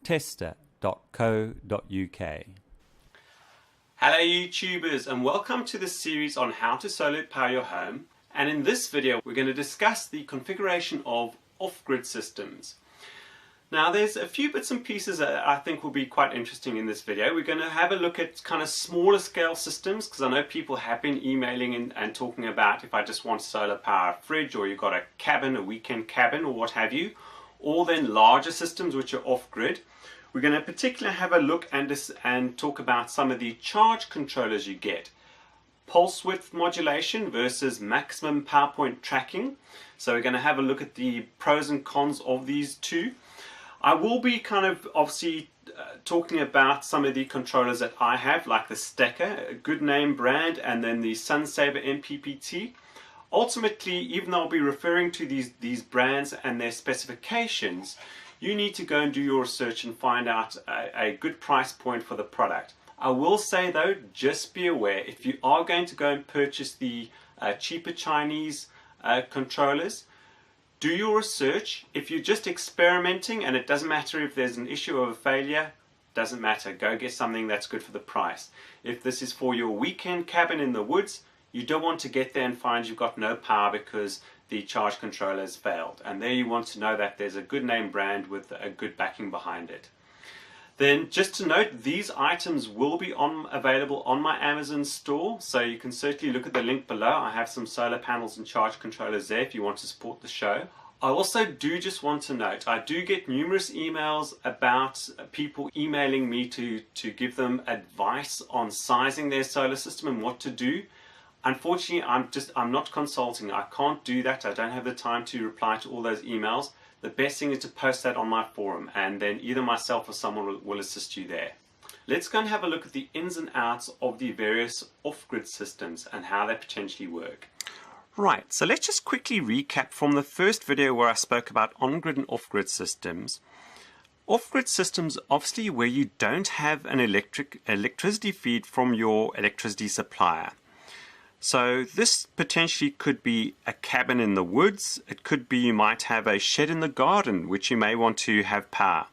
Tester.co.uk. Hello YouTubers, and welcome to this series on how to solar power your home. And in this video we're going to discuss the configuration of off-grid systems. Now there's a few bits and pieces that I think will be quite interesting in this video. We're going to have a look at kind of smaller scale systems, because I know people have been emailing and talking about if I just want solar power a fridge, or you've got a cabin, a weekend cabin, or what have you, or then larger systems which are off-grid. We're going to particularly have a look and talk about some of the charge controllers you get. Pulse width modulation versus maximum power point tracking. So we're going to have a look at the pros and cons of these two. I will be kind of obviously talking about some of the controllers that I have, like the Stecker, a good name brand, and then the Sunsaver MPPT. Ultimately, even though I'll be referring to these brands and their specifications, you need to go and do your research and find out a good price point for the product. I will say though, just be aware, if you are going to go and purchase the cheaper Chinese controllers, do your research. If you're just experimenting and it doesn't matter if there's an issue or a failure, doesn't matter. Go get something that's good for the price. If this is for your weekend cabin in the woods, you don't want to get there and find you've got no power because the charge controller has failed. And there you want to know that there's a good name brand with a good backing behind it. Then just to note, these items will be available on my Amazon store, so you can certainly look at the link below. I have some solar panels and charge controllers there if you want to support the show. I also do just want to note, I do get numerous emails about people emailing me to give them advice on sizing their solar system and what to do. Unfortunately, I'm not consulting. I can't do that. I don't have the time to reply to all those emails. The best thing is to post that on my forum, and then either myself or someone will assist you there. Let's go and have a look at the ins and outs of the various off-grid systems and how they potentially work. Right, so let's just quickly recap from the first video where I spoke about on-grid and off-grid systems. Off-grid systems obviously where you don't have an electricity feed from your electricity supplier. So this potentially could be a cabin in the woods. It could be you might have a shed in the garden which you may want to have power.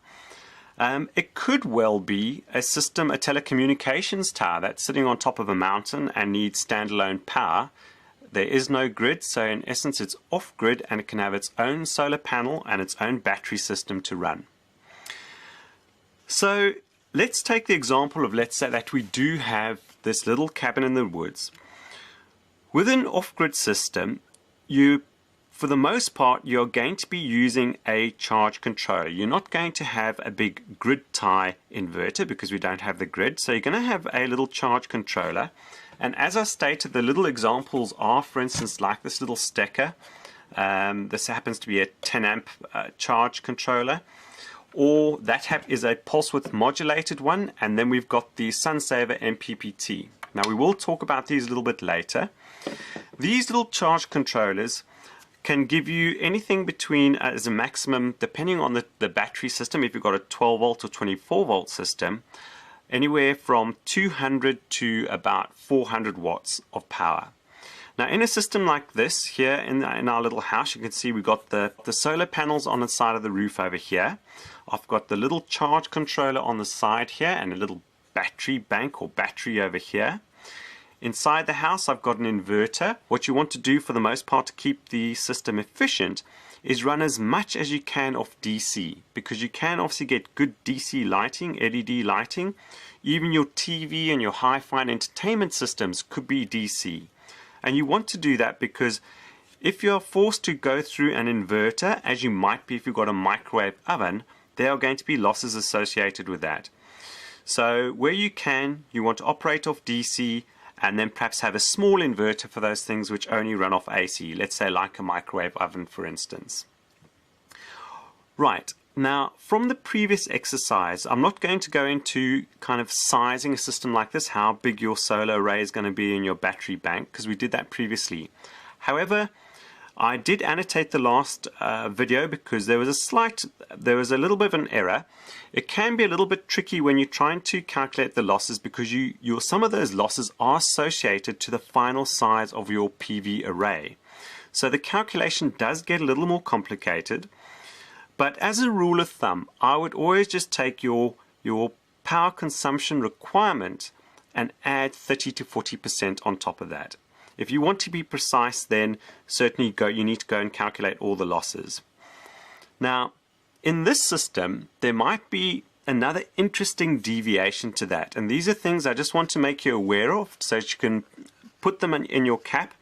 It could well be a system, a telecommunications tower that's sitting on top of a mountain and needs standalone power. There is no grid, so in essence it's off-grid, and it can have its own solar panel and its own battery system to run. So let's take the example of, let's say that we do have this little cabin in the woods. With an off-grid system, for the most part, you're going to be using a charge controller. You're not going to have a big grid tie inverter because we don't have the grid. So you're going to have a little charge controller. And as I stated, the little examples are, for instance, like this little Stecker. This happens to be a 10 amp charge controller. Or that is a pulse width modulated one. And then we've got the Sunsaver MPPT. Now we will talk about these a little bit later. These little charge controllers can give you anything between, as a maximum, depending on the battery system, if you've got a 12 volt or 24 volt system, anywhere from 200 to about 400 watts of power. Now in a system like this here in our little house, you can see we've got the solar panels on the side of the roof over here. I've got the little charge controller on the side here and a little battery bank or battery over here. Inside the house I've got an inverter. What you want to do for the most part to keep the system efficient is run as much as you can off DC, because you can obviously get good DC lighting, LED lighting. Even your TV and your hi-fi and entertainment systems could be DC. And you want to do that because if you're forced to go through an inverter, as you might be if you've got a microwave oven, there are going to be losses associated with that. So where you can, you want to operate off DC, and then perhaps have a small inverter for those things which only run off AC, let's say like a microwave oven for instance. Right, now from the previous exercise, I'm not going to go into kind of sizing a system like this, how big your solar array is going to be in your battery bank, because we did that previously. However, I did annotate the last video because there was a little bit of an error. It can be a little bit tricky when you're trying to calculate the losses because some of those losses are associated to the final size of your PV array. So the calculation does get a little more complicated. But as a rule of thumb, I would always just take your power consumption requirement and add 30 to 40% on top of that. If you want to be precise, then certainly you need to go and calculate all the losses. Now, in this system, there might be another interesting deviation to that. And these are things I just want to make you aware of so that you can put them in your cap.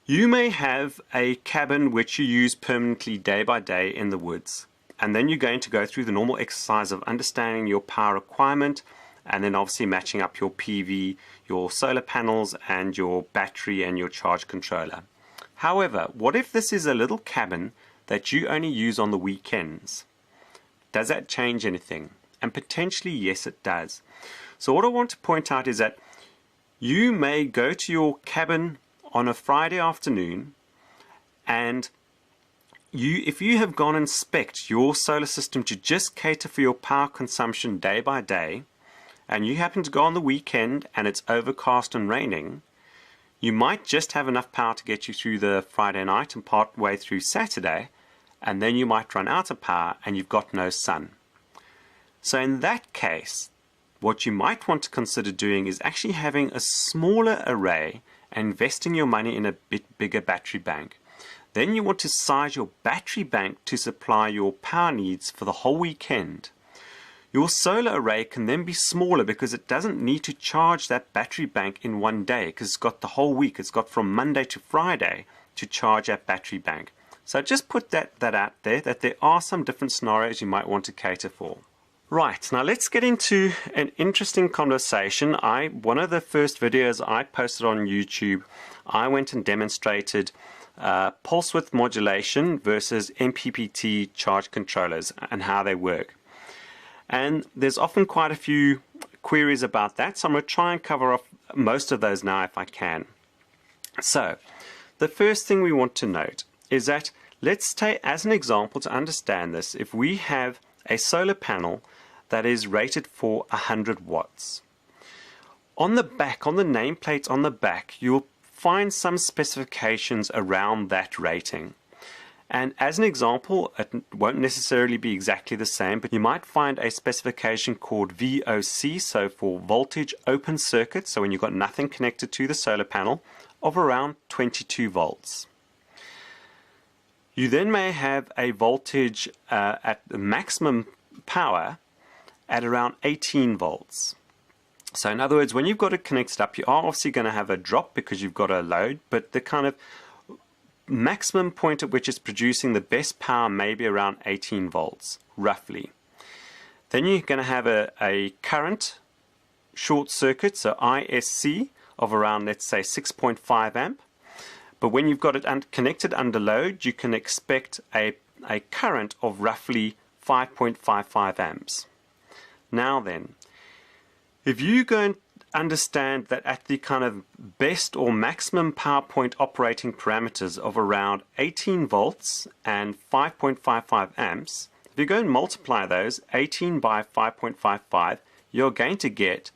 You may have a cabin which you use permanently day by day in the woods. And then you're going to go through the normal exercise of understanding your power requirement and then obviously matching up your PV, your solar panels and your battery and your charge controller. However, what if this is a little cabin that you only use on the weekends? Does that change anything? And potentially yes, it does. So what I want to point out is that you may go to your cabin on a Friday afternoon and if you have gone and spec'd your solar system to just cater for your power consumption day by day, and you happen to go on the weekend and it's overcast and raining, you might just have enough power to get you through the Friday night and part way through Saturday, and then you might run out of power and you've got no sun. So in that case, what you might want to consider doing is actually having a smaller array and investing your money in a bit bigger battery bank. Then you want to size your battery bank to supply your power needs for the whole weekend. Your solar array can then be smaller because it doesn't need to charge that battery bank in one day because it's got the whole week. It's got from Monday to Friday to charge that battery bank. So just put that out there, that there are some different scenarios you might want to cater for. Right, now let's get into an interesting conversation. One of the first videos I posted on YouTube, I went and demonstrated pulse width modulation versus MPPT charge controllers and how they work. And there's often quite a few queries about that, so I'm going to try and cover off most of those now if I can. So, the first thing we want to note is that, let's take as an example to understand this, if we have a solar panel that is rated for 100 watts. On the back, on the nameplate on the back, you'll find some specifications around that rating. And as an example, it won't necessarily be exactly the same, but you might find a specification called VOC, so for voltage open circuit, so when you've got nothing connected to the solar panel, of around 22 volts. You then may have a voltage at the maximum power at around 18 volts. So in other words, when you've got it connected up, you are obviously going to have a drop because you've got a load, but the kind of maximum point at which it's producing the best power may be around 18 volts, roughly. Then you're going to have a current short circuit, so ISC, of around, let's say, 6.5 amp. But when you've got it connected under load, you can expect a current of roughly 5.55 amps. Now then, if you go and understand that at the kind of best or maximum power point operating parameters of around 18 volts and 5.55 amps, if you go and multiply those, 18 by 5.55, you're going to get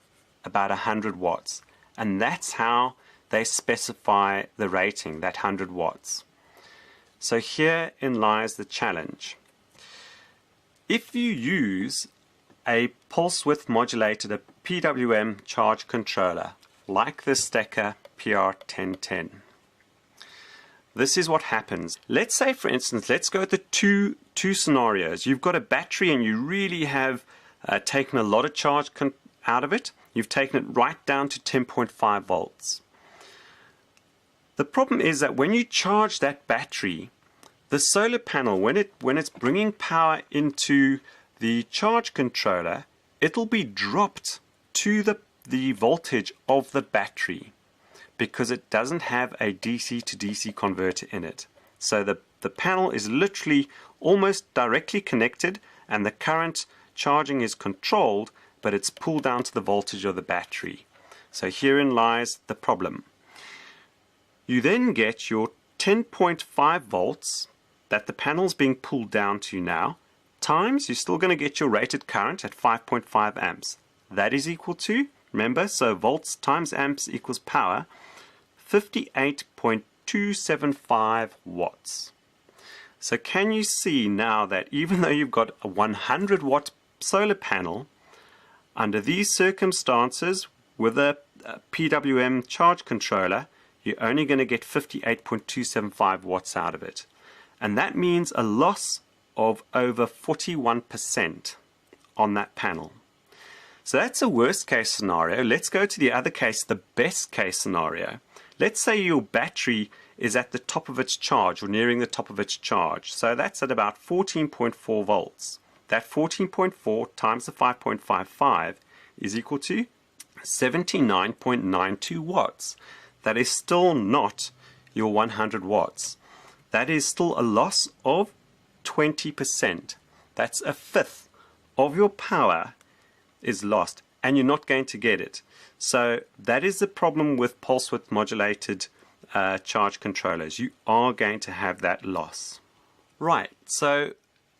about 100 watts. And that's how they specify the rating, that 100 watts. So herein lies the challenge. If you use a pulse width modulated, a PWM charge controller, like the Stacker PR1010. This is what happens. Let's say, for instance, let's go with the two scenarios. You've got a battery and you really have taken a lot of charge out of it. You've taken it right down to 10.5 volts. The problem is that when you charge that battery, the solar panel, when it's bringing power into the charge controller, it'll be dropped to the voltage of the battery because it doesn't have a DC to DC converter in it. So the panel is literally almost directly connected and the current charging is controlled, but it's pulled down to the voltage of the battery. So herein lies the problem. You then get your 10.5 volts that the panel's being pulled down to now, times, you're still going to get your rated current at 5.5 amps. That is equal to, remember, so volts times amps equals power, 58.275 watts. So can you see now that even though you've got a 100 watt solar panel, under these circumstances with a PWM charge controller, you're only going to get 58.275 watts out of it. And that means a loss of over 41% on that panel. So that's a worst case scenario. Let's go to the other case, the best case scenario. Let's say your battery is at the top of its charge or nearing the top of its charge. So that's at about 14.4 volts. That 14.4 times the 5.55 is equal to 79.92 watts. That is still not your 100 watts. That is still a loss of 20%. That's a fifth of your power is lost, and you're not going to get it. So that is the problem with pulse width modulated charge controllers. You are going to have that loss. Right, so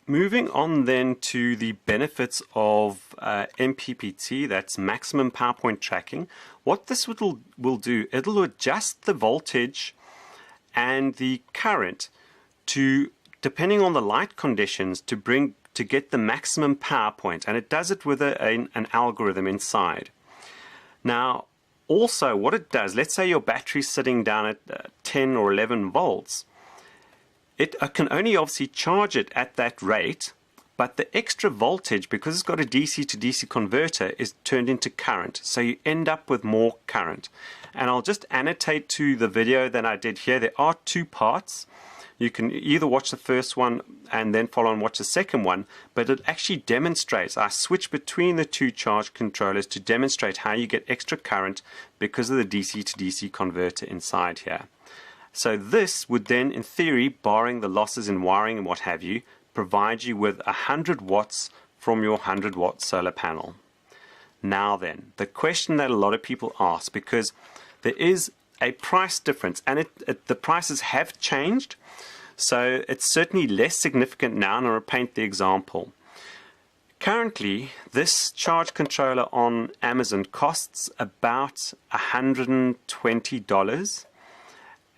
moving on then to the benefits of MPPT, that's maximum power point tracking. What this will do, it'll adjust the voltage and the current to, depending on the light conditions, to get the maximum power point, and it does it with an algorithm inside. Now, also what it does, let's say your battery's sitting down at 10 or 11 volts, it can only obviously charge it at that rate, but the extra voltage, because it's got a DC to DC converter, is turned into current, so you end up with more current. And I'll just annotate to the video that I did here, there are two parts. You can either watch the first one and then follow and watch the second one, but it actually demonstrates, I switch between the two charge controllers to demonstrate how you get extra current because of the DC to DC converter inside here. So this would then, in theory, barring the losses in wiring and what have you, provide you with 100 watts from your 100 watt solar panel. Now then, the question that a lot of people ask, because there is a price difference, and the prices have changed, so it's certainly less significant now, and I'll paint the example. Currently, this charge controller on Amazon costs about $120,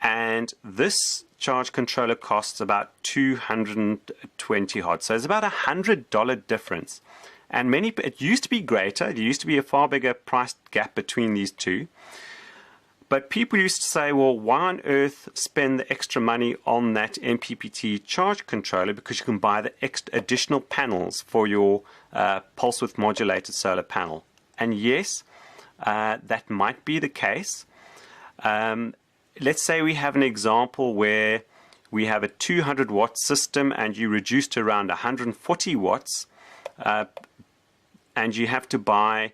and this charge controller costs about $220 odd. So it's about $100 difference. And it used to be greater. There used to be a far bigger price gap between these two. But people used to say, well, why on earth spend the extra money on that MPPT charge controller, because you can buy the additional panels for your pulse width modulated solar panel. And yes, that might be the case. Let's say we have an example where we have a 200 watt system and you reduce to around 140 watts, and you have to buy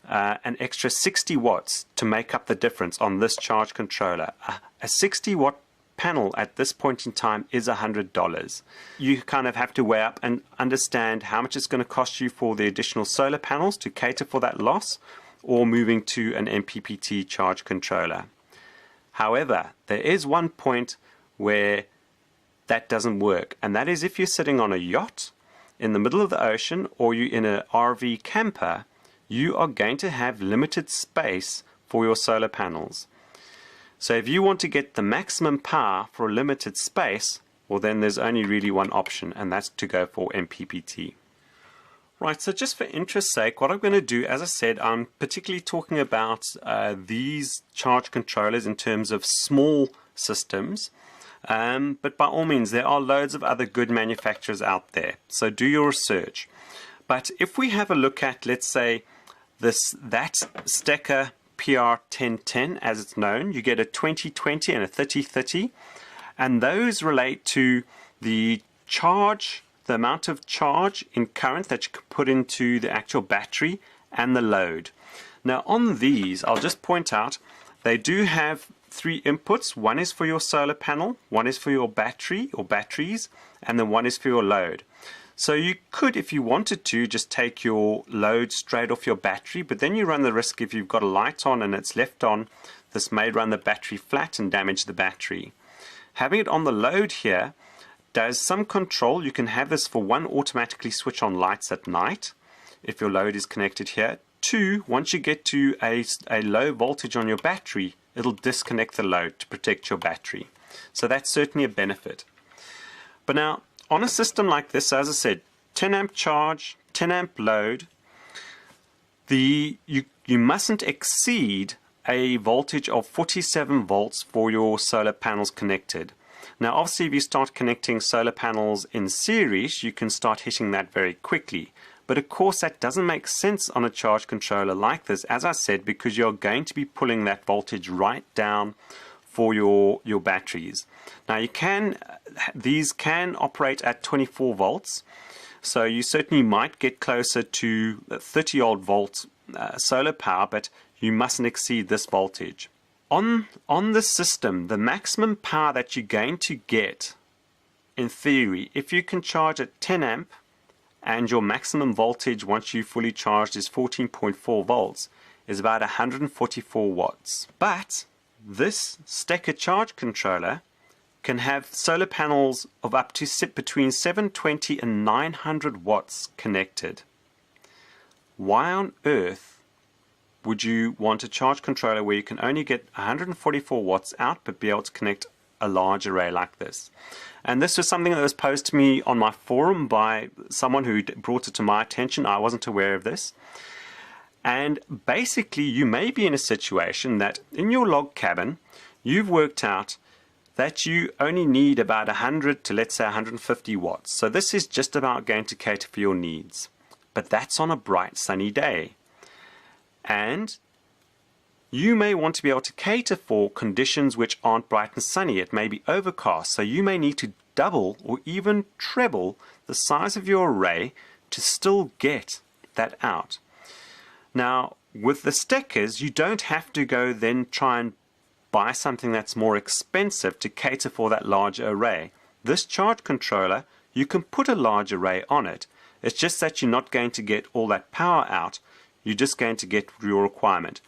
an extra 60 watts to make up the difference on this charge controller. A 60 watt panel at this point in time is $100. You kind of have to weigh up and understand how much it's going to cost you for the additional solar panels to cater for that loss, or moving to an MPPT charge controller. However, there is one point where that doesn't work, and that is if you're sitting on a yacht in the middle of the ocean, or you're in an RV camper, you are going to have limited space for your solar panels. So if you want to get the maximum power for a limited space, well, then there's only really one option, and that's to go for MPPT. Right, so just for interest's sake, what I'm going to do, as I said, I'm particularly talking about these charge controllers in terms of small systems, but by all means, there are loads of other good manufacturers out there, so do your research. But if we have a look at, let's say, that Stecker PR1010, as it's known, you get a 2020 and a 3030, and those relate to the charge, the amount of charge in current that you can put into the actual battery and the load. Now on these, I'll just point out, they do have three inputs. One is for your solar panel, one is for your battery or batteries, and then one is for your load. So you could, if you wanted to, just take your load straight off your battery, but then you run the risk, if you've got a light on and it's left on, this may run the battery flat and damage the battery. having it on the load here does some control. You can have this for one, automatically switch on lights at night if your load is connected here. Two, once you get to a low voltage on your battery, it'll disconnect the load to protect your battery. So that's certainly a benefit. But now, on a system like this, as I said, 10 amp charge, 10 amp load, you mustn't exceed a voltage of 47 volts for your solar panels connected. Now obviously if you start connecting solar panels in series, you can start hitting that very quickly. But of course that doesn't make sense on a charge controller like this, as I said, because you're going to be pulling that voltage right down for your batteries. Now these can operate at 24 volts, so you certainly might get closer to 30 odd volt solar power, but you mustn't exceed this voltage. On this system, the maximum power that you're going to get, in theory, if you can charge at 10 amp and your maximum voltage once you fully charged is 14.4 volts, is about 144 watts. But this Stecker charge controller can have solar panels of up to between 720 and 900 watts connected. Why on earth would you want a charge controller where you can only get 144 watts out but be able to connect a large array like this? And this was something that was posed to me on my forum by someone who brought it to my attention. I wasn't aware of this. And basically you may be in a situation that in your log cabin you've worked out that you only need about 100 to, let's say, 150 watts. So this is just about going to cater for your needs. But that's on a bright sunny day. And you may want to be able to cater for conditions which aren't bright and sunny. It may be overcast, so you may need to double or even treble the size of your array to still get that out. Now, with the Steckers, you don't have to go then try and buy something that's more expensive to cater for that large array. This charge controller, you can put a large array on it. It's just that you're not going to get all that power out. You're just going to get your requirement.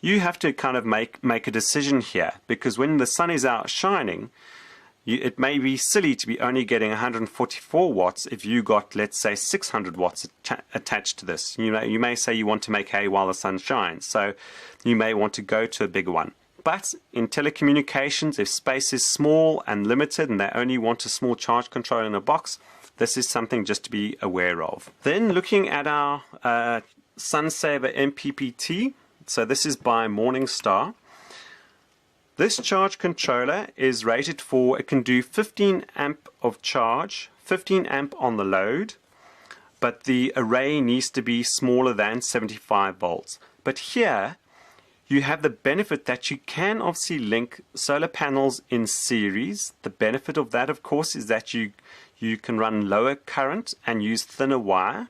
You have to kind of make a decision here, because when the sun is out shining, it may be silly to be only getting 144 watts if you got, let's say, 600 watts attached to this. You may say you want to make hay while the sun shines, so you may want to go to a bigger one. But in telecommunications, if space is small and limited and they only want a small charge controller in a box, this is something just to be aware of. Then looking at our SunSaver MPPT, so this is by Morningstar. This charge controller is rated for, it can do 15 amp of charge, 15 amp on the load, but the array needs to be smaller than 75 volts. But here you have the benefit that you can obviously link solar panels in series. The benefit of that, of course, is that you can run lower current and use thinner wire.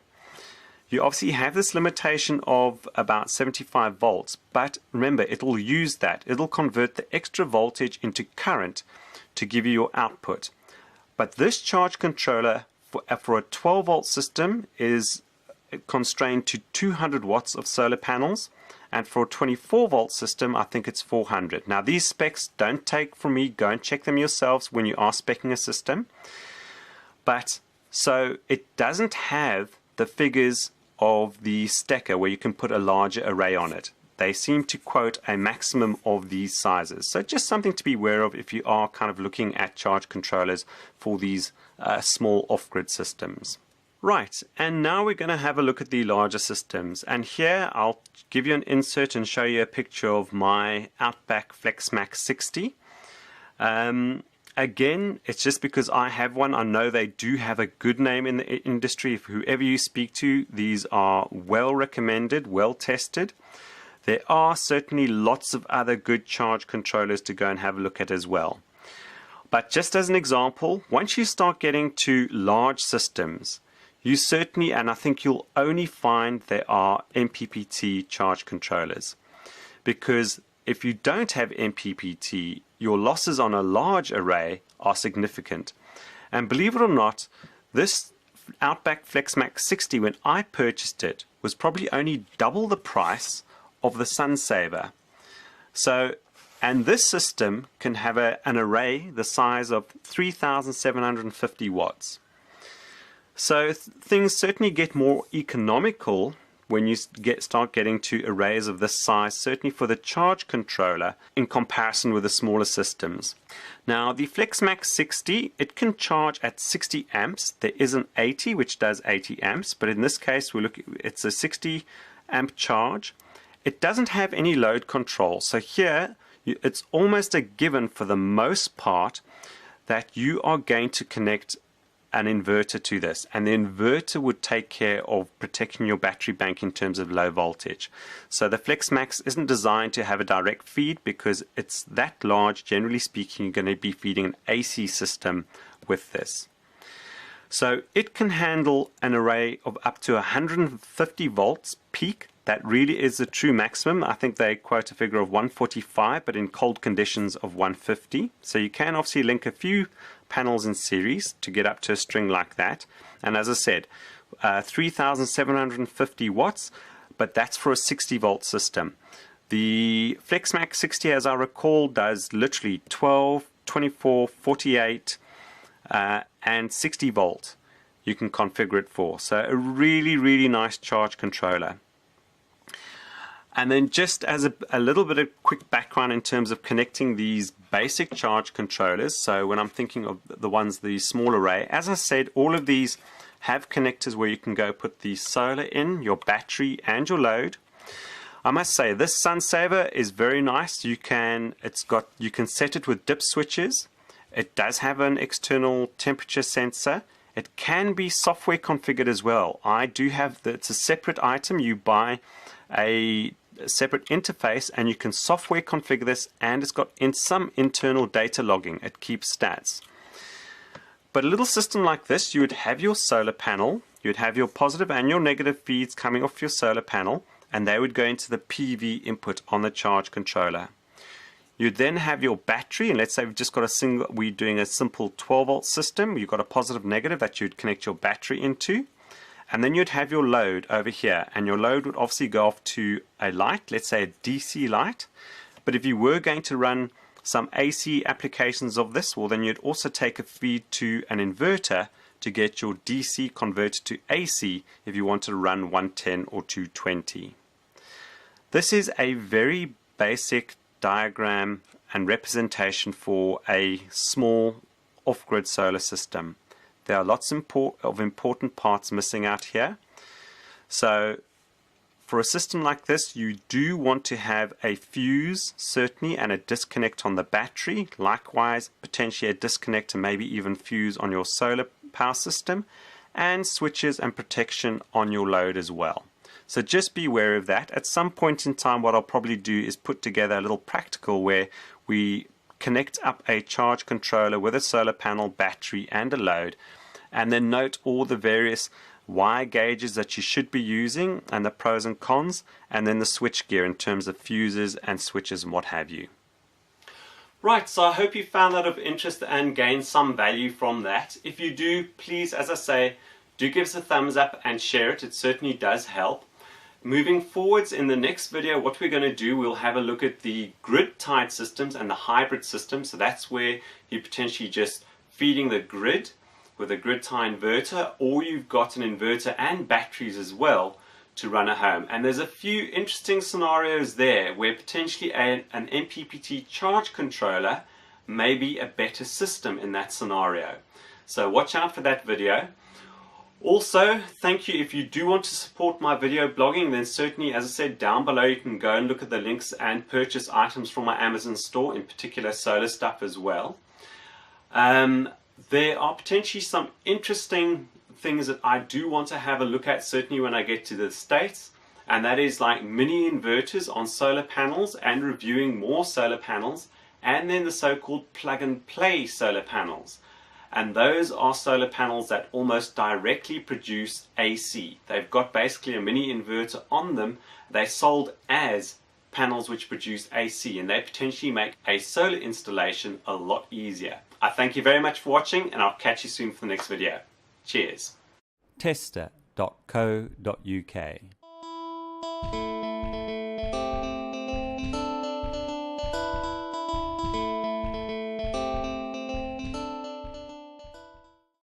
You obviously have this limitation of about 75 volts, but remember, it will use that. It will convert the extra voltage into current to give you your output. But this charge controller for a 12 volt system is constrained to 200 watts of solar panels, and for a 24 volt system I think it's 400. Now these specs don't take from me, go and check them yourselves when you are speccing a system. But so it doesn't have the figures of the Stecker where you can put a larger array on it. They seem to quote a maximum of these sizes. So just something to be aware of if you are kind of looking at charge controllers for these small off-grid systems. Right, and now we're going to have a look at the larger systems. And here I'll give you an insert and show you a picture of my Outback FlexMax 60. Again, it's just because I have one. I know they do have a good name in the industry. If whoever you speak to, these are well recommended, well tested. There are certainly lots of other good charge controllers to go and have a look at as well. But just as an example, once you start getting to large systems, you certainly, and I think you'll only find there are MPPT charge controllers. Because if you don't have MPPT, your losses on a large array are significant. And believe it or not, this Outback FlexMax 60, when I purchased it, was probably only double the price of the SunSaver. So, And this system can have an array the size of 3,750 watts. So things certainly get more economical when you start getting to arrays of this size, certainly for the charge controller in comparison with the smaller systems. Now the FlexMax 60, it can charge at 60 amps. There is an 80 which does 80 amps, but in this case it's a 60 amp charge. It doesn't have any load control, so here it's almost a given for the most part that you are going to connect an inverter to this, and the inverter would take care of protecting your battery bank in terms of low voltage. So the FlexMax isn't designed to have a direct feed because it's that large. Generally speaking, you're going to be feeding an AC system with this. So it can handle an array of up to 150 volts peak. That really is the true maximum. I think they quote a figure of 145, but in cold conditions of 150. So you can obviously link a few panels in series to get up to a string like that. And as I said, 3,750 watts, but that's for a 60 volt system. The FlexMax 60, as I recall, does literally 12, 24, 48, and 60 volt you can configure it for. So a really nice charge controller. And then just as a little bit of quick background in terms of connecting these basic charge controllers, so when I'm thinking of the ones, the small array, as I said, all of these have connectors where you can go put the solar in, your battery and your load. I must say this SunSaver is very nice. You can set it with dip switches. It does have an external temperature sensor. It can be software configured as well. I do have it's a separate item. You buy a separate interface and you can software configure this, and it's got some internal data logging. It keeps stats. But a little system like this, you would have your solar panel, you would have your positive and your negative feeds coming off your solar panel, and they would go into the PV input on the charge controller. You'd then have your battery, and let's say we've just got we're doing a simple 12 volt system. You've got a positive negative that you'd connect your battery into. And then you'd have your load over here, and your load would obviously go off to a light, let's say a DC light. But if you were going to run some AC applications of this, well, then you'd also take a feed to an inverter to get your DC converted to AC if you wanted to run 110 or 220. This is a very basic diagram and representation for a small off-grid solar system. There are lots of important parts missing out here. So for a system like this, you do want to have a fuse, certainly, and a disconnect on the battery. Likewise, potentially a disconnect and maybe even fuse on your solar power system, and switches and protection on your load as well. So just be aware of that. At some point in time, what I'll probably do is put together a little practical where we connect up a charge controller with a solar panel, battery and a load, and then note all the various wire gauges that you should be using and the pros and cons, and then the switch gear in terms of fuses and switches and what have you. Right, so I hope you found that of interest and gained some value from that. If you do, please, as I say, do give us a thumbs up and share it. It certainly does help. Moving forwards in the next video, what we're going to do, we'll have a look at the grid-tied systems and the hybrid systems. So that's where you're potentially just feeding the grid with a grid-tie inverter, or you've got an inverter and batteries as well to run a home. And there's a few interesting scenarios there where potentially an MPPT charge controller may be a better system in that scenario. So watch out for that video. Also, thank you. If you do want to support my video blogging, then certainly, as I said, down below you can go and look at the links and purchase items from my Amazon store, in particular solar stuff as well. There are potentially some interesting things that I do want to have a look at, certainly when I get to the States, and that is like mini inverters on solar panels and reviewing more solar panels, and then the so-called plug and play solar panels. And those are solar panels that almost directly produce AC. They've got basically a mini inverter on them. They're sold as panels which produce AC, and they potentially make a solar installation a lot easier. I thank you very much for watching, and I'll catch you soon for the next video. Cheers. Tester.co.uk